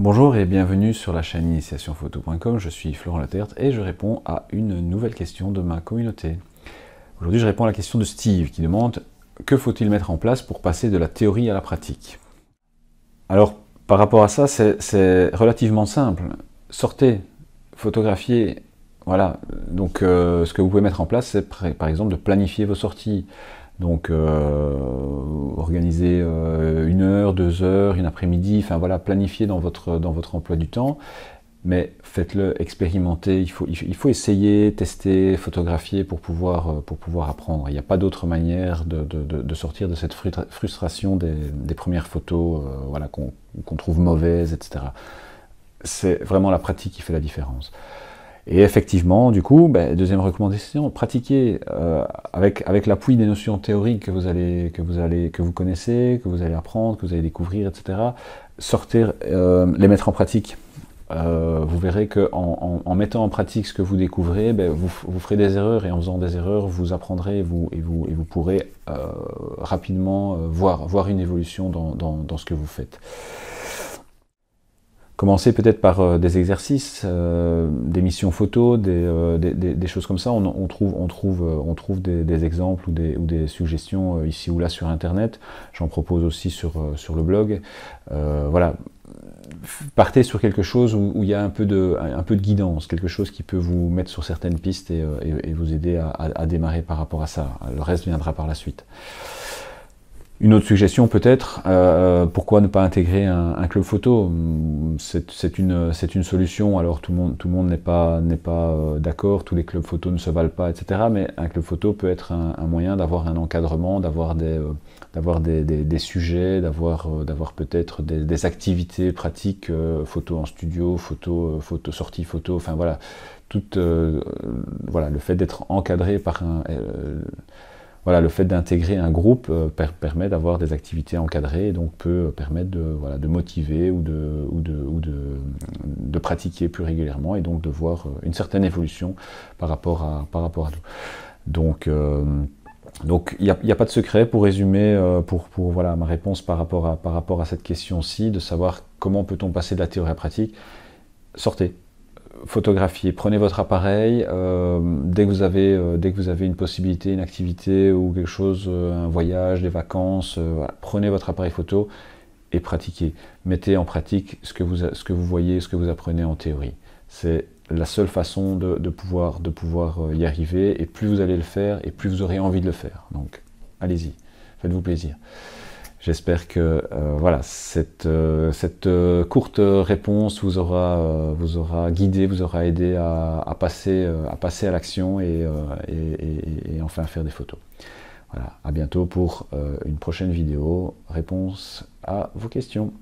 Bonjour et bienvenue sur la chaîne initiationphoto.com, je suis Florent Leterte et je réponds à une nouvelle question de ma communauté. Aujourd'hui je réponds à la question de Steve qui demande « Que faut-il mettre en place pour passer de la théorie à la pratique ?» Alors par rapport à ça, c'est relativement simple. Sortez, photographiez, voilà. Donc ce que vous pouvez mettre en place, c'est par exemple de planifier vos sorties. Donc organiser 1 heure, 2 heures, une après-midi, enfin voilà, planifier dans votre emploi du temps, mais faites-le, expérimentez, il faut essayer, tester, photographier pour pouvoir apprendre. Il n'y a pas d'autre manière de sortir de cette frustration des premières photos voilà, qu'on trouve mauvaises, etc. C'est vraiment la pratique qui fait la différence. Et effectivement, du coup, deuxième recommandation, pratiquez avec l'appui des notions théoriques que vous connaissez, que vous allez apprendre, que vous allez découvrir, etc. Sortez, les mettre en pratique. Vous verrez qu'en mettant en pratique ce que vous découvrez, vous ferez des erreurs, et en faisant des erreurs, vous apprendrez et vous pourrez rapidement voir une évolution dans ce que vous faites. Commencez peut-être par des exercices, des missions photos, des choses comme ça. On trouve des exemples ou des suggestions ici ou là sur Internet. J'en propose aussi sur le blog. Voilà. Partez sur quelque chose où il y a un peu de guidance, quelque chose qui peut vous mettre sur certaines pistes et vous aider à démarrer par rapport à ça. Le reste viendra par la suite. Une autre suggestion peut-être, pourquoi ne pas intégrer un club photo? C'est une solution, alors tout le monde n'est pas d'accord, tous les clubs photo ne se valent pas, etc. Mais un club photo peut être un moyen d'avoir un encadrement, d'avoir des sujets, d'avoir peut-être des activités pratiques, photo en studio, sortie photo, enfin voilà, voilà, le fait d'être encadré par voilà, le fait d'intégrer un groupe permet d'avoir des activités encadrées et donc peut permettre de motiver ou de pratiquer plus régulièrement et donc de voir une certaine évolution par rapport à tout. Donc il n'y a pas de secret pour résumer, voilà, ma réponse par rapport à cette question-ci, de savoir comment peut-on passer de la théorie à la pratique. Sortez. Photographiez, prenez votre appareil, dès que vous avez une possibilité, une activité ou quelque chose, un voyage, des vacances, voilà, prenez votre appareil photo et pratiquez. Mettez en pratique ce que vous voyez, ce que vous apprenez en théorie. C'est la seule façon de pouvoir y arriver, et plus vous allez le faire, et plus vous aurez envie de le faire. Donc, allez-y, faites-vous plaisir. J'espère que voilà, cette courte réponse vous aura guidé, vous aura aidé à passer à l'action et enfin faire des photos. Voilà, à bientôt pour une prochaine vidéo, réponse à vos questions.